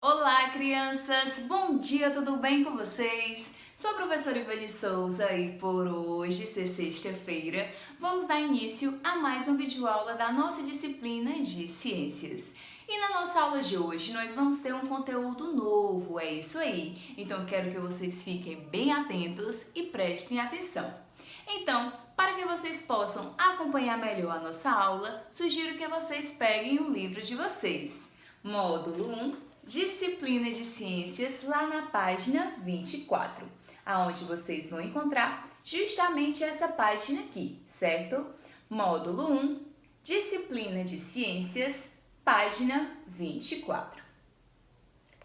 Olá, crianças! Bom dia, tudo bem com vocês? Sou a professora Ivani Souza e por hoje, ser sexta-feira, vamos dar início a mais uma videoaula da nossa disciplina de Ciências. E na nossa aula de hoje nós vamos ter um conteúdo novo, é isso aí. Então quero que vocês fiquem bem atentos e prestem atenção. Então, para que vocês possam acompanhar melhor a nossa aula, sugiro que vocês peguem o livro de vocês. Módulo 1, Disciplina de Ciências, lá na página 24, aonde vocês vão encontrar justamente essa página aqui, certo? Módulo 1, Disciplina de Ciências, página 24.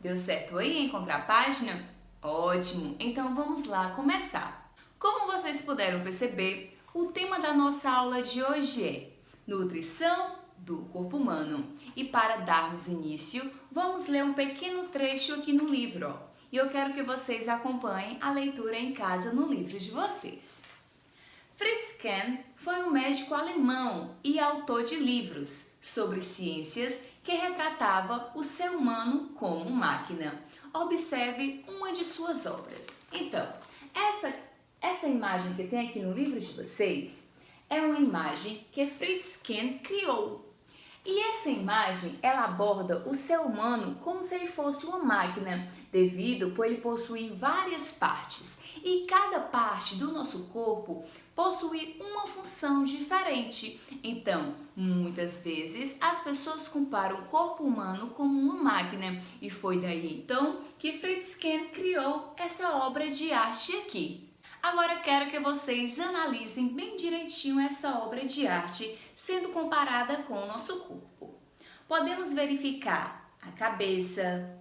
Deu certo aí encontrar a página? Ótimo! Então vamos lá começar. Como vocês puderam perceber, o tema da nossa aula de hoje é nutrição do corpo humano. E para darmos início, vamos ler um pequeno trecho aqui no livro. E eu quero que vocês acompanhem a leitura em casa no livro de vocês. Fritz Kahn foi um médico alemão e autor de livros sobre ciências que retratava o ser humano como máquina. Observe uma de suas obras. Então, essa imagem que tem aqui no livro de vocês é uma imagem que Fritz Kahn criou. E essa imagem, ela aborda o ser humano como se ele fosse uma máquina, devido por ele possuir várias partes. E cada parte do nosso corpo possui uma função diferente. Então, muitas vezes, as pessoas comparam o corpo humano como uma máquina. E foi daí, então, que Fritz Kahn criou essa obra de arte aqui. Agora quero que vocês analisem bem direitinho essa obra de arte, sendo comparada com o nosso corpo. Podemos verificar a cabeça,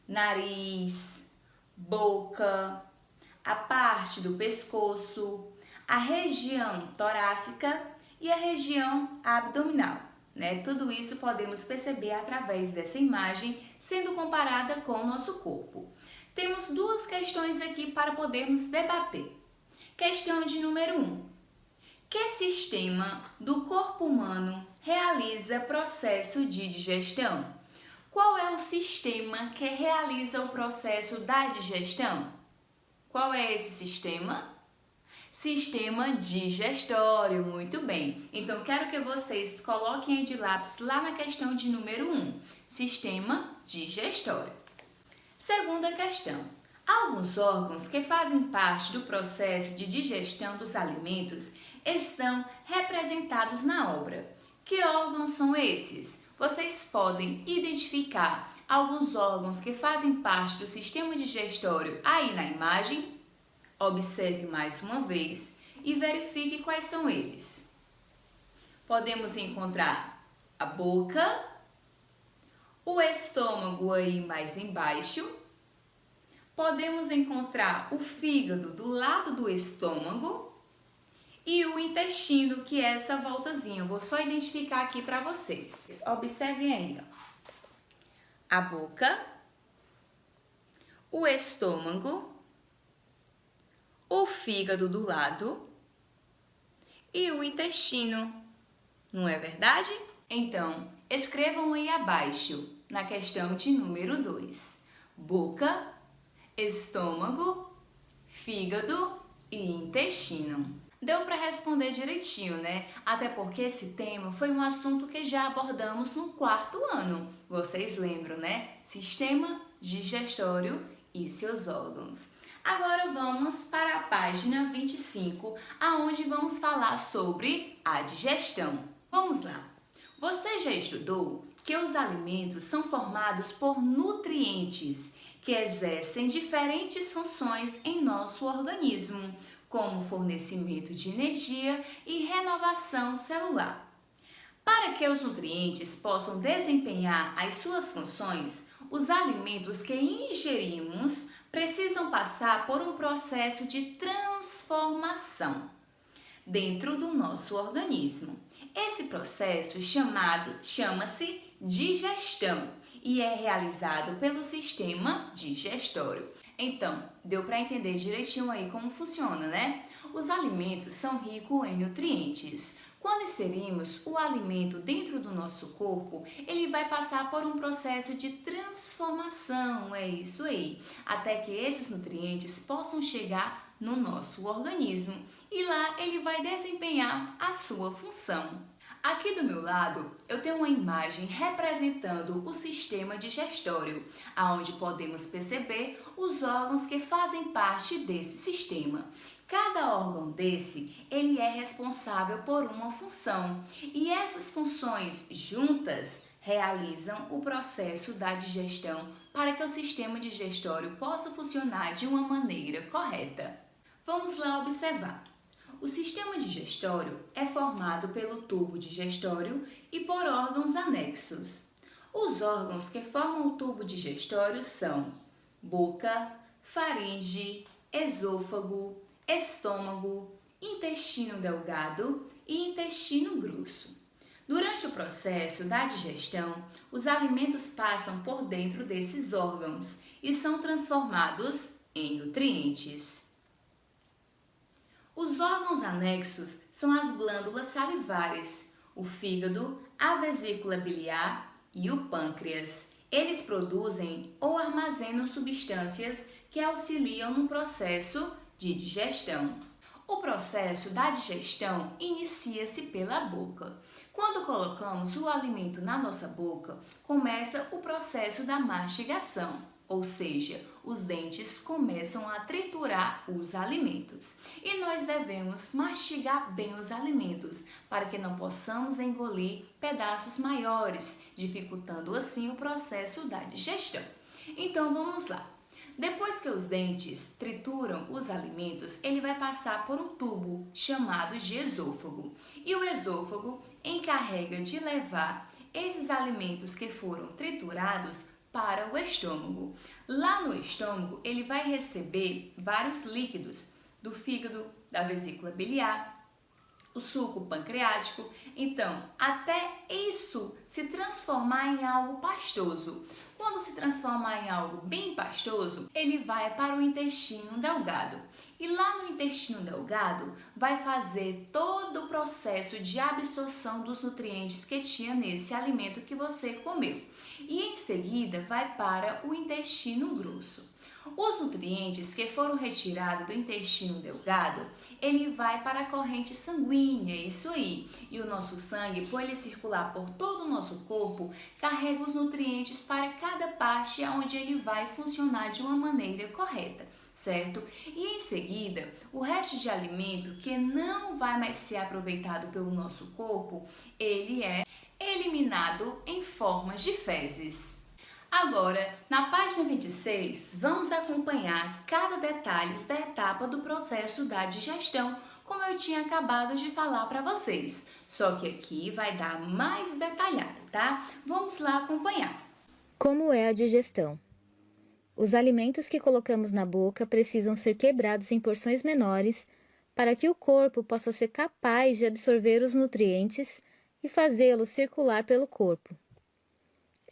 nariz, boca, a parte do pescoço, a região torácica e a região abdominal. Tudo isso podemos perceber através dessa imagem, sendo comparada com o nosso corpo. Temos duas questões aqui para podermos debater. Questão de número 1. Que sistema do corpo humano realiza processo de digestão? Qual é o sistema que realiza o processo da digestão? Qual é esse sistema? Sistema digestório, muito bem. Então, quero que vocês coloquem aí de lápis lá na questão de número 1. Sistema digestório. Segunda questão. Alguns órgãos que fazem parte do processo de digestão dos alimentos estão representados na obra. Que órgãos são esses? Vocês podem identificar alguns órgãos que fazem parte do sistema digestório aí na imagem? Observe mais uma vez e verifique quais são eles. Podemos encontrar a boca, o estômago aí mais embaixo. Podemos encontrar o fígado do lado do estômago e o intestino, que é essa voltazinha. Eu vou só identificar aqui para vocês. Observem aí, ó. A boca, o estômago, o fígado do lado e o intestino. Não é verdade? Então, escrevam aí abaixo, na questão de número 2. Boca, estômago, fígado e intestino. Deu para responder direitinho, né? Até porque esse tema foi um assunto que já abordamos no 4º ano. Vocês lembram, né? Sistema digestório e seus órgãos. Agora vamos para a página 25, aonde vamos falar sobre a digestão. Vamos lá. Você já estudou que os alimentos são formados por nutrientes que exercem diferentes funções em nosso organismo, como fornecimento de energia e renovação celular. Para que os nutrientes possam desempenhar as suas funções, os alimentos que ingerimos precisam passar por um processo de transformação dentro do nosso organismo. Esse processo chama-se digestão e é realizado pelo sistema digestório. Então, deu para entender direitinho aí como funciona, né? Os alimentos são ricos em nutrientes. Quando inserimos o alimento dentro do nosso corpo, ele vai passar por um processo de transformação, é isso aí, até que esses nutrientes possam chegar no nosso organismo e lá ele vai desempenhar a sua função. Aqui do meu lado, eu tenho uma imagem representando o sistema digestório, aonde podemos perceber os órgãos que fazem parte desse sistema. Cada órgão desse, ele é responsável por uma função, e essas funções juntas realizam o processo da digestão para que o sistema digestório possa funcionar de uma maneira correta. Vamos lá observar. O sistema digestório é formado pelo tubo digestório e por órgãos anexos. Os órgãos que formam o tubo digestório são boca, faringe, esôfago, estômago, intestino delgado e intestino grosso. Durante o processo da digestão, os alimentos passam por dentro desses órgãos e são transformados em nutrientes. Os órgãos anexos são as glândulas salivares, o fígado, a vesícula biliar e o pâncreas. Eles produzem ou armazenam substâncias que auxiliam no processo de digestão. O processo da digestão inicia-se pela boca. Quando colocamos o alimento na nossa boca, começa o processo da mastigação, ou seja, os dentes começam a triturar os alimentos. E nós devemos mastigar bem os alimentos, para que não possamos engolir pedaços maiores, dificultando assim o processo da digestão. Então vamos lá. Depois que os dentes trituram os alimentos, ele vai passar por um tubo chamado de esôfago. E o esôfago encarrega de levar esses alimentos que foram triturados para o estômago. Lá no estômago, ele vai receber vários líquidos do fígado, da vesícula biliar, o suco pancreático. Então, até isso se transformar em algo pastoso. Quando se transformar em algo bem pastoso, ele vai para o intestino delgado. E lá no intestino delgado vai fazer todo o processo de absorção dos nutrientes que tinha nesse alimento que você comeu. E em seguida vai para o intestino grosso. Os nutrientes que foram retirados do intestino delgado, ele vai para a corrente sanguínea, isso aí. E o nosso sangue, por ele circular por todo o nosso corpo, carrega os nutrientes para cada parte onde ele vai funcionar de uma maneira correta, certo? E em seguida, o resto de alimento que não vai mais ser aproveitado pelo nosso corpo, ele é eliminado em formas de fezes. Agora, na página 26, vamos acompanhar cada detalhe da etapa do processo da digestão, como eu tinha acabado de falar para vocês. Só que aqui vai dar mais detalhado, tá? Vamos lá acompanhar. Como é a digestão? Os alimentos que colocamos na boca precisam ser quebrados em porções menores para que o corpo possa ser capaz de absorver os nutrientes e fazê-los circular pelo corpo.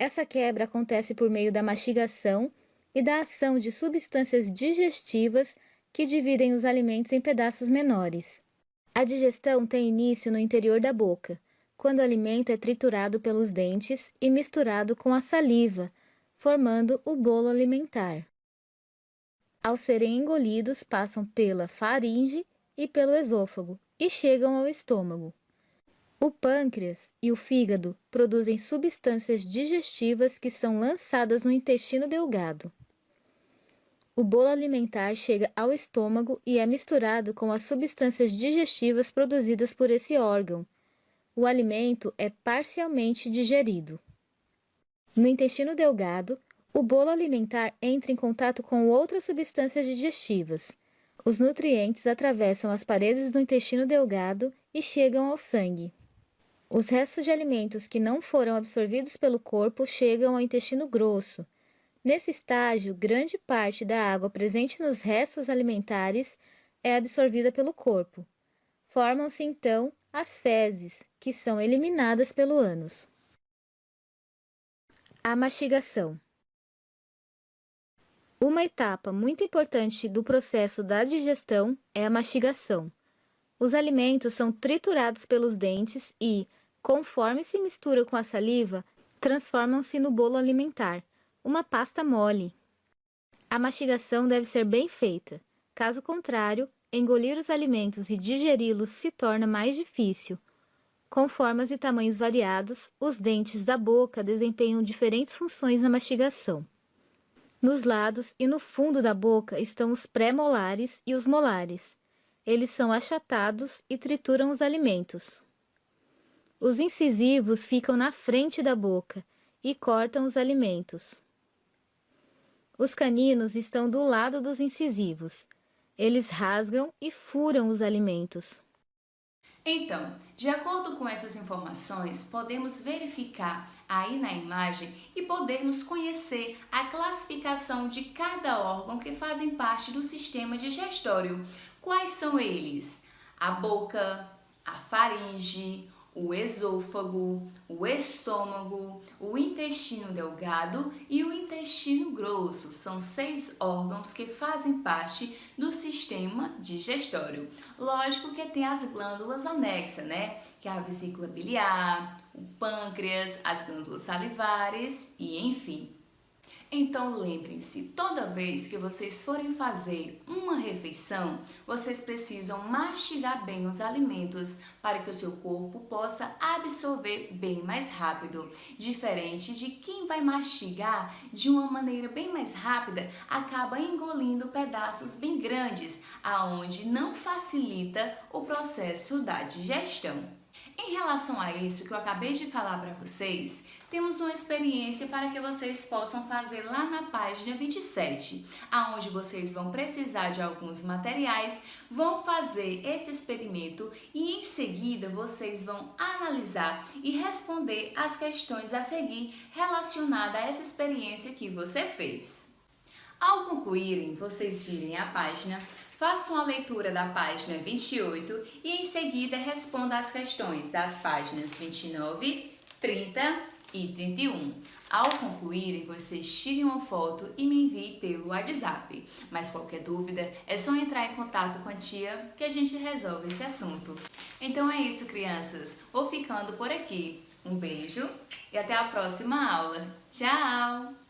Essa quebra acontece por meio da mastigação e da ação de substâncias digestivas que dividem os alimentos em pedaços menores. A digestão tem início no interior da boca, quando o alimento é triturado pelos dentes e misturado com a saliva, formando o bolo alimentar. Ao serem engolidos, passam pela faringe e pelo esôfago e chegam ao estômago. O pâncreas e o fígado produzem substâncias digestivas que são lançadas no intestino delgado. O bolo alimentar chega ao estômago e é misturado com as substâncias digestivas produzidas por esse órgão. O alimento é parcialmente digerido. No intestino delgado, o bolo alimentar entra em contato com outras substâncias digestivas. Os nutrientes atravessam as paredes do intestino delgado e chegam ao sangue. Os restos de alimentos que não foram absorvidos pelo corpo chegam ao intestino grosso. Nesse estágio, grande parte da água presente nos restos alimentares é absorvida pelo corpo. Formam-se, então, as fezes, que são eliminadas pelo ânus. A mastigação. Uma etapa muito importante do processo da digestão é a mastigação. Os alimentos são triturados pelos dentes e, conforme se misturam com a saliva, transformam-se no bolo alimentar, uma pasta mole. A mastigação deve ser bem feita. Caso contrário, engolir os alimentos e digeri-los se torna mais difícil. Com formas e tamanhos variados, os dentes da boca desempenham diferentes funções na mastigação. Nos lados e no fundo da boca estão os pré-molares e os molares. Eles são achatados e trituram os alimentos. Os incisivos ficam na frente da boca e cortam os alimentos. Os caninos estão do lado dos incisivos. Eles rasgam e furam os alimentos. Então, de acordo com essas informações, podemos verificar aí na imagem e podermos conhecer a classificação de cada órgão que fazem parte do sistema digestório. Quais são eles? A boca, a faringe, o esôfago, o estômago, o intestino delgado e o intestino grosso. São 6 órgãos que fazem parte do sistema digestório. Lógico que tem as glândulas anexas, né? Que é a vesícula biliar, o pâncreas, as glândulas salivares e enfim. Então lembrem-se, toda vez que vocês forem fazer uma refeição, vocês precisam mastigar bem os alimentos para que o seu corpo possa absorver bem mais rápido. Diferente de quem vai mastigar de uma maneira bem mais rápida, acaba engolindo pedaços bem grandes, aonde não facilita o processo da digestão. Em relação a isso que eu acabei de falar para vocês, temos uma experiência para que vocês possam fazer lá na página 27, aonde vocês vão precisar de alguns materiais, vão fazer esse experimento e em seguida vocês vão analisar e responder as questões a seguir relacionadas a essa experiência que você fez. Ao concluírem, vocês virem a página, façam a leitura da página 28 e em seguida respondam as questões das páginas 29, 30 e 31. Ao concluírem, vocês tirem uma foto e me enviem pelo WhatsApp. Mas qualquer dúvida, é só entrar em contato com a tia que a gente resolve esse assunto. Então é isso, crianças. Vou ficando por aqui. Um beijo e até a próxima aula. Tchau!